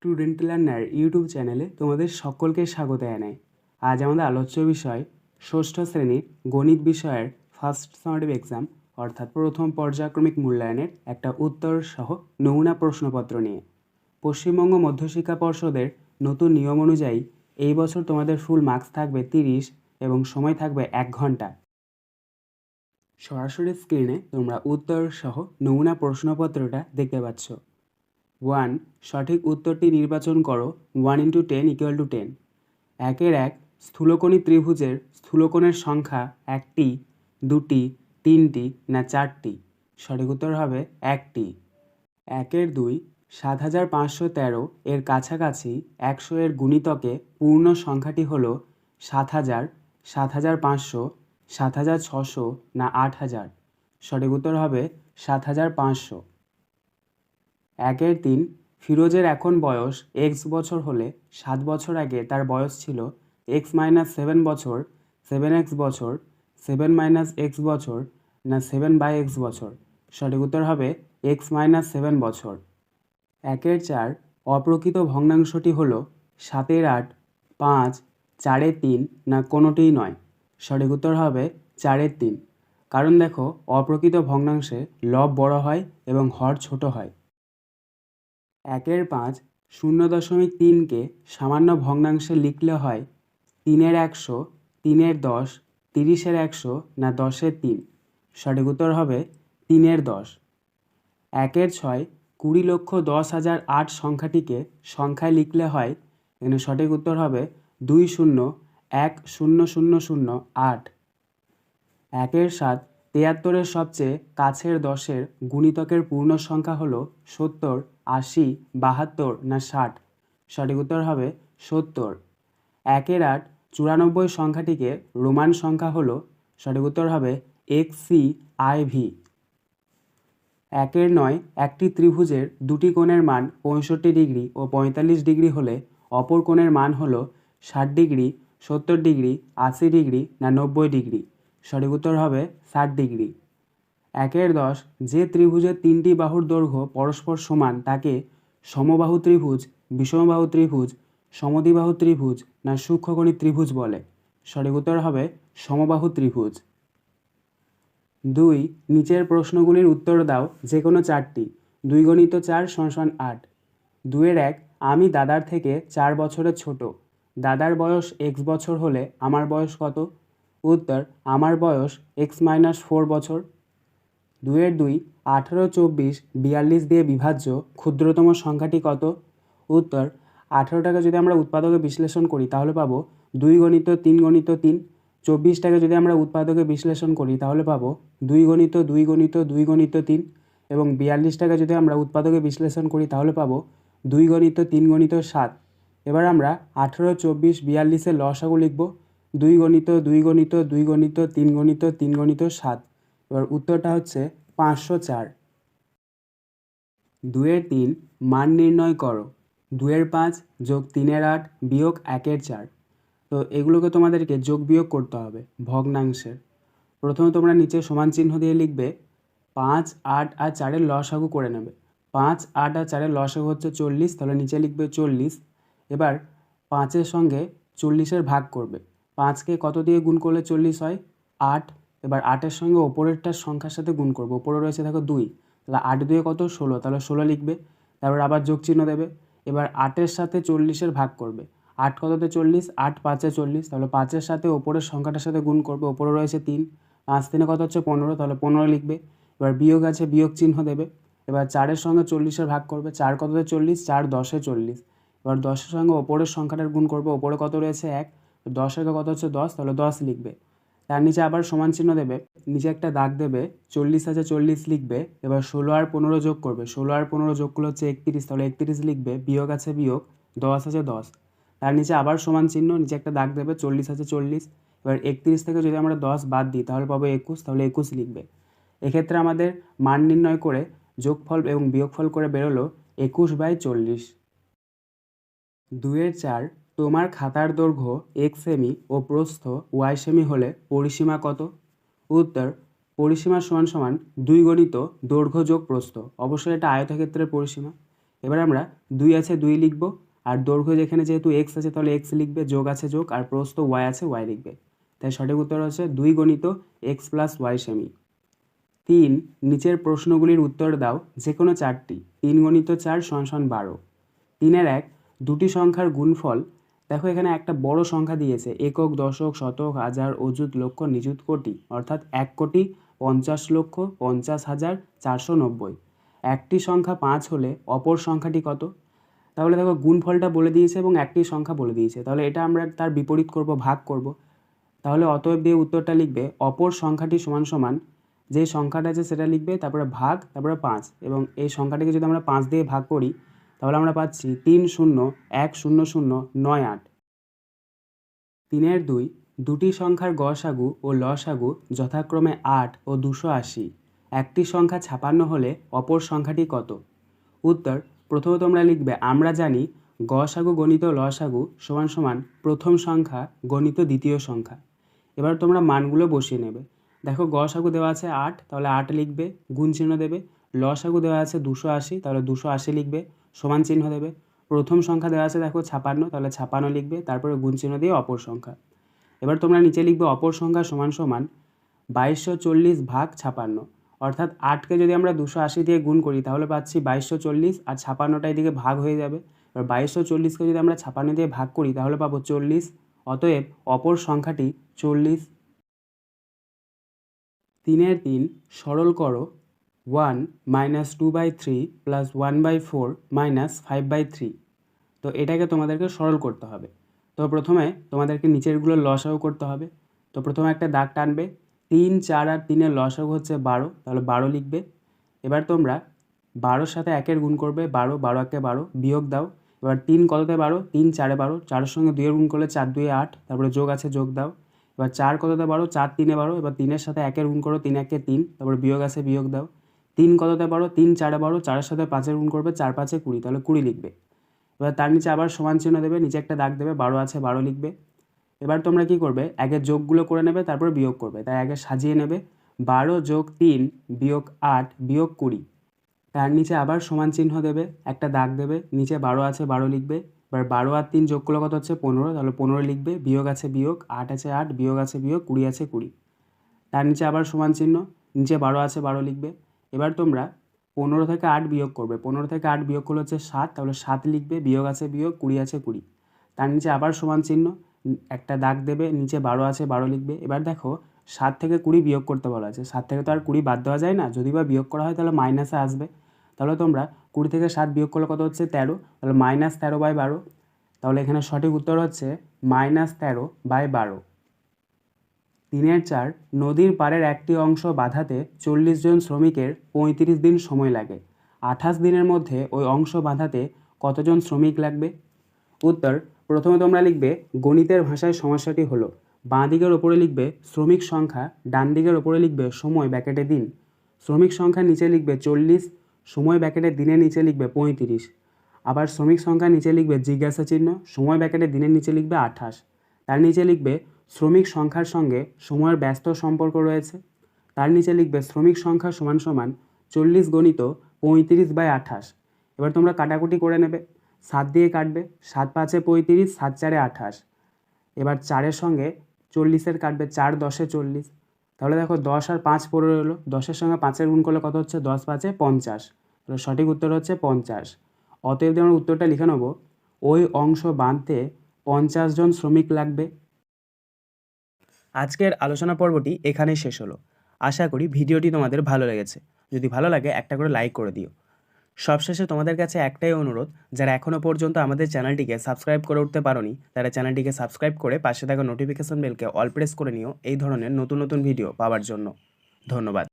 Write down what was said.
Student learner YouTube চ্যানেলে তোমাদের সকলকে স্বাগত জানাই। আজ আমাদের আলোচ্য বিষয় ষষ্ঠ শ্রেণীর গণিত বিষয়ের ফার্স্ট সামেটিভ এক্সাম অর্থাৎ প্রথম পর্যায়ক্রমিক মূল্যায়নের একটা উত্তর সহ নমুনা প্রশ্নপত্র নিয়ে। পশ্চিমবঙ্গ মধ্যশিক্ষা পর্ষদের নতুন নিয়ম অনুযায়ী এই বছর তোমাদের ফুল মার্কস থাকবে 30 এবং সময় থাকবে 1 ঘন্টা। সরাসরি স্ক্রিনে তোমরা উত্তর সহ নমুনা প্রশ্নপত্রটা দেখতে পাচ্ছ। 1. সঠিক উত্তরটি নির্বাচন করো। 1 × 10 = 10। 1 স্থূলকোণী ত্রিভুজের স্থূলকোণের সংখ্যা 1টি, 2টি, 3টি না 4টি? সঠিক উত্তর হবে 1টি। 2 7513 এর কাছাকাছি 100 এর গুণিতকে পূর্ণ সংখ্যাটি হল 7000, 7500, 7600 না 8000? সঠিক উত্তর হবে 7500। 3 ফিরোজের এখন বয়স x বছর হলে 7 বছর আগে তার বয়স ছিল x - 7 বছর, 7x বছর, 7 - x বছর না 7/x বছর? সঠিক উত্তর হবে x - 7 বছর। 4 অপ্রকৃত ভগ্নাংশটি হল 7/8, 5, 4/3 না কোনোটিই নয়? সঠিক উত্তর হবে 4/3। কারণ দেখো, অপ্রকৃত ভগ্নাংশে লব বড় হয় এবং হর ছোট হয়। 5 0.3কে সামান্য ভগ্নাংশে লিখলে হয় 3/100, 3/10, 30/100 না 10/3? সঠিক উত্তর হবে 3/10। 6 20,10,008 সংখ্যাটিকে সংখ্যায় লিখলে হয়, এখানে সঠিক উত্তর হবে 20,10,008। 7 73-এর সবচেয়ে কাছের 10-এর গুণিতকের পূর্ণ সংখ্যা হলো 70, 80, 72 না 60? সঠিক উত্তর হবে 70। 8 94 সংখ্যাটিকে রোমান সংখ্যা হলো, সঠিক উত্তর হবে XCIV। 9 একটি ত্রিভুজের দুটি কোণের মান 65 ডিগ্রি ও 45 ডিগ্রি হলে অপর কোণের মান হলো 60 ডিগ্রি, 70 ডিগ্রি, 80 ডিগ্রি না 90 ডিগ্রি? সঠিক উত্তর হবে 60 ডিগ্রি। 10 যে ত্রিভুজের 3টি বাহুর দৈর্ঘ্য পরস্পর সমান তাকে সমবাহু ত্রিভুজ, বিষমবাহু ত্রিভুজ, সমদ্বিবাহু ত্রিভুজ না সূক্ষ্মকোণী ত্রিভুজ বলে? সঠিক উত্তর হবে সমবাহু ত্রিভুজ। 2 নিচের প্রশ্নগুলির উত্তর দাও যে কোনো 4টি। 2 × 4 = 8। 2 আমি দাদার থেকে 4 বছরের ছোট। দাদার বয়স x বছর হলে আমার বয়স কত? উত্তর, আমার বয়স x - 4 বছর। 2 18, 24, 42 দিয়ে বিভাজ্য ক্ষুদ্রতম সংখ্যাটি কত? উত্তর, 18টাকে যদি আমরা উৎপাদকে বিশ্লেষণ করি তাহলে পাবো 2 × 3 × 3। 24টাকে যদি আমরা উৎপাদকে বিশ্লেষণ করি তাহলে পাবো 2 × 2 × 2 × 3 এবং 42টাকে যদি আমরা উৎপাদকে বিশ্লেষণ করি তাহলে পাবো 2 × 3 × 7। এবার আমরা 18, 24, 42-এর লসাগু লিখব। 2 × 2 × 2 × 3 × 3 × 7। এবার উত্তরটা হচ্ছে 504। 2 3 মান নির্ণয় করো। 2 5 + 3 8 - 1 4। তো এগুলোকে তোমাদেরকে যোগ বিয়োগ করতে হবে ভগ্নাংশের। প্রথমে তোমরা নিচে সমান চিহ্ন দিয়ে লিখবে 5, 8 আর 4-এর লসাগু করে নেবে। 5, 8 আর 4-এর লসাগু হচ্ছে 40, তাহলে নিচে লিখবে 40। এবার 5-এর সঙ্গে 40-এর ভাগ করবে। 5কে কত দিয়ে গুণ করলে 40 হয়? 8। এবার 8-এর সঙ্গে ওপরেরটার সংখ্যার সাথে গুণ করবে। ওপরে রয়েছে দেখো 2, তাহলে 8 2 কত? 16, তাহলে 16 লিখবে। তারপর আবার যোগ চিহ্ন দেবে। এবার 8-এর সাথে 40-এর ভাগ করবে। 8 কততে 40? 8 5 40, তাহলে 5-এর সাথে ওপরের সংখ্যাটার সাথে গুণ করবে। ওপরে রয়েছে 3, 5 3 কত হচ্ছে 15, তাহলে 15 লিখবে। এবার বিয়োগ আছে, বিয়োগ চিহ্ন দেবে। এবার 4-এর সঙ্গে 40-এর ভাগ করবে। 4 কততে 40? 4 10 40। এবার 10-এর সঙ্গে ওপরের সংখ্যাটার গুণ করবে। ওপরে কত রয়েছে 1, 10 একে কত হচ্ছে 10, তাহলে 10 লিখবে। তার নিচে আবার সমান চিহ্ন দেবে, নিচে একটা দাগ দেবে, 40 আছে 40 লিখবে। এবার 16 আর 15 যোগ করবে। 16 আর 15 যোগ করলে হচ্ছে 31, তাহলে 31 লিখবে। বিয়োগ আছে বিয়োগ, 10 আছে 10। তার নিচে আবার সমান চিহ্ন, নিচে একটা দাগ দেবে, 40 আছে 40। এবার 31 থেকে যদি আমরা 10 বাদ দিই তাহলে পাবো 21, তাহলে 21 লিখবে। এক্ষেত্রে আমাদের মান নির্ণয় করে যোগফল এবং বিয়োগফল করে বেরোলো 21/40। 2 4 তোমার খাতার দৈর্ঘ্য x সেমি ও প্রস্থ y সেমি হলে পরিসীমা কত? উত্তর, পরিসীমা সমান সমান 2 × দৈর্ঘ্য যোগ প্রস্থ। অবশ্যই এটা আয়তক্ষেত্রের পরিসীমা। এবার আমরা 2 আছে 2 লিখব, আর দৈর্ঘ্য যেখানে যেহেতু এক্স আছে তাহলে এক্স লিখবে, যোগ আছে যোগ, আর প্রস্থ ওয়াই আছে ওয়াই লিখবে। তাই সঠিক উত্তর হচ্ছে 2 গণিত এক্স প্লাস ওয়াই সেমি। 3, নিচের প্রশ্নগুলির উত্তর দাও যে কোনো 4টি। 3 গণিত 4 = 12। 3-এর 1, দুটি সংখ্যার গুণফল। দেখো এখানে একটা বড় সংখ্যা দিয়েছে, একক, দশক, শতক, হাজার, অযুত, লক্ষ, নিযুত, কোটি, অর্থাৎ 1,50,50,50,490। একটি সংখ্যা 5 হলে অপর সংখ্যাটি কত? তাহলে দেখো গুণফলটা বলে দিয়েছে এবং একটি সংখ্যা বলে দিয়েছে, তাহলে এটা আমরা তার বিপরীত করব, ভাগ করব। তাহলে অতএব দিয়ে উত্তরটা লিখবে অপর সংখ্যাটি সমান সমান যে সংখ্যাটা আছে সেটা লিখবে, তারপরে ভাগ, তারপরে 5, এবং এই সংখ্যাটিকে যদি আমরা 5 দিয়ে ভাগ করি তাহলে আমরা পাচ্ছি 3,0,1,0,0,9,8। 3-এর 2, দুটি সংখ্যার গসাগু ও লসাগু যথাক্রমে 8 ও 280। একটি সংখ্যা 56 হলে অপর সংখ্যাটি কত? উত্তর, প্রথমে তোমরা লিখবে আমরা জানি গসাগু গণিত লসাগু সমান সমান প্রথম সংখ্যা গণিত দ্বিতীয় সংখ্যা। এবার তোমরা মানগুলো বসিয়ে নেবে। দেখো গসাগু দেওয়া আছে 8, তাহলে 8 লিখবে, গুণ চিহ্ন দেবে। লসাগু দেওয়া আছে 280, তাহলে 280 লিখবে, সমান চিহ্ন দেবে। প্রথম সংখ্যা দেওয়া আছে দেখো 56, তাহলে 56 লিখবে, তারপরে গুণ চিহ্ন দিয়ে অপর সংখ্যা। এবার তোমরা নিচে লিখবে অপর সংখ্যা সমান সমান 2240 ভাগ 56, অর্থাৎ 8কে যদি আমরা 280 দিয়ে গুণ করি তাহলে পাচ্ছি 2240, আর 56টা এদিকে ভাগ হয়ে যাবে। এবার 2240কে যদি আমরা 56 দিয়ে ভাগ করি তাহলে পাবো 40, অতএব অপর সংখ্যাটি 40। 3-এর 3, সরল করো 1 - 2/3 + 1/4 - 5/3। তো এটাকে তোমাদেরকে সরল করতে হবে। তো প্রথমে তোমাদেরকে নিচেরগুলোর লসাগু করতে হবে। তো প্রথমে একটা দাগ টানবে, 3, 4 আর 3-এর লসাগু হচ্ছে 12, তাহলে 12 লিখবে। এবার তোমরা 12-র সাথে 1-এর গুণ করবে, 12, 12 × 12, বিয়োগ দাও। এবার 3 কততে 12? 3 × 4 = 12, 4-এর সঙ্গে 2-এর গুণ করলে 4, 2 = 8, তারপরে যোগ আছে যোগ দাও। এবার 4 কততে 12? 4, 3 = 12, এবার 3-এর সাথে 1-এর গুণ করো, 3, 1 = 3, তারপরে বিয়োগ আছে বিয়োগ দাও। 3 কততে 12? 3, 4 = 12, 4-এর সাথে 5-এর গুণ করবে, 4, 5 = 20, তাহলে 20 লিখবে। এবার তার নিচে আবার সমান চিহ্ন দেবে, নিচে একটা দাগ দেবে, 12 আছে 12 লিখবে। এবার তোমরা কি করবে, আগে যোগগুলো করে নেবে, তারপর বিয়োগ করবে, তাই আগে সাজিয়ে নেবে। 12 + 3 - 8 - 20। তার নিচে আবার সমান চিহ্ন দেবে, একটা দাগ দেবে, নিচে 12 আছে 12 লিখবে। এবার 12 আর 3 যোগ করলে কত হচ্ছে? 15, তাহলে 15 লিখবে, বিয়োগ আছে বিয়োগ, 8 আছে 8, বিয়োগ আছে বিয়োগ, 20 আছে 20। তার নিচে আবার সমান চিহ্ন, নিচে 12 আছে 12 লিখবে। এবার তোমরা 15 থেকে 8 বিয়োগ করবে, 15 থেকে 8 বিয়োগ করলে হচ্ছে 7, তাহলে 7 লিখবে, বিয়োগ আছে বিয়োগ, 20 আছে 20। তার নিচে আবার সমান চিহ্ন, একটা দাগ দেবে, নিচে 12 আছে 12 লিখবে। এবার দেখো 7 থেকে 20 বিয়োগ করতে বলা আছে, 7 থেকে তো আর 20 বাদ দেওয়া যায় না, যদি বা বিয়োগ করা হয় তাহলে মাইনাসে আসবে। তাহলে তোমরা 20 থেকে 7 বিয়োগ করলে কত হচ্ছে? 13, তাহলে -13/12। তাহলে এখানে সঠিক উত্তর হচ্ছে -13/12। 3-এর 4, নদীর পাড়ের একটি অংশ বাঁধাতে 40 জন শ্রমিকের 35 দিন সময় লাগে। 28 দিনের মধ্যে ওই অংশ বাঁধাতে কতজন শ্রমিক লাগবে? উত্তর, প্রথমে তোমরা লিখবে গণিতের ভাষায় সমস্যাটি হলো, বাঁ দিকের ওপরে লিখবে শ্রমিক সংখ্যা, ডান দিকের ওপরে লিখবে সময় ব্যাকেটে দিন। শ্রমিক সংখ্যা নিচে লিখবে 40, সময় ব্যাকেটে দিনের নিচে লিখবে 35। আবার শ্রমিক সংখ্যা নিচে লিখবে জিজ্ঞাসা চিহ্ন, সময় ব্যাকেটে দিনের নিচে লিখবে 28। তার নিচে লিখবে শ্রমিক সংখ্যার সঙ্গে সময়ের ব্যস্ত সম্পর্ক রয়েছে। তার নিচে লিখবে শ্রমিক সংখ্যা সমান সমান 40 গণিত 35/28। এবার তোমরা কাটাকুটি করে নেবে, 7 দিয়ে কাটবে, 7 × 5 = 35, 7 × 4 = 28। এবার 4-এর সঙ্গে 40-এর কাটবে, 4 × 10 = 40, তাহলে দেখো 10 আর 5 পড়ে রইলো, 10-এর সঙ্গে 5-এর গুণ করলে কত হচ্ছে? 10, 5 = 50, তাহলে সঠিক উত্তর হচ্ছে 50। অতএব আমরা উত্তরটা লিখে নেব, ওই অংশ বাঁধতে 50 জন শ্রমিক লাগবে। আজকের আলোচনা পর্বটি এখানেই শেষ হলো। আশা করি ভিডিওটি তোমাদের ভালো লেগেছে। যদি ভালো লাগে একটা করে লাইক করে দিও। সবশেষে তোমাদের কাছে একটাই অনুরোধ, যারা এখনও পর্যন্ত আমাদের চ্যানেলটিকে সাবস্ক্রাইব করে উঠতে পারোনি তারা চ্যানেলটিকে সাবস্ক্রাইব করে পাশে থাকা নোটিফিকেশন বেলকে অল প্রেস করে নিও এই ধরনের নতুন নতুন ভিডিও পাওয়ার জন্য। ধন্যবাদ।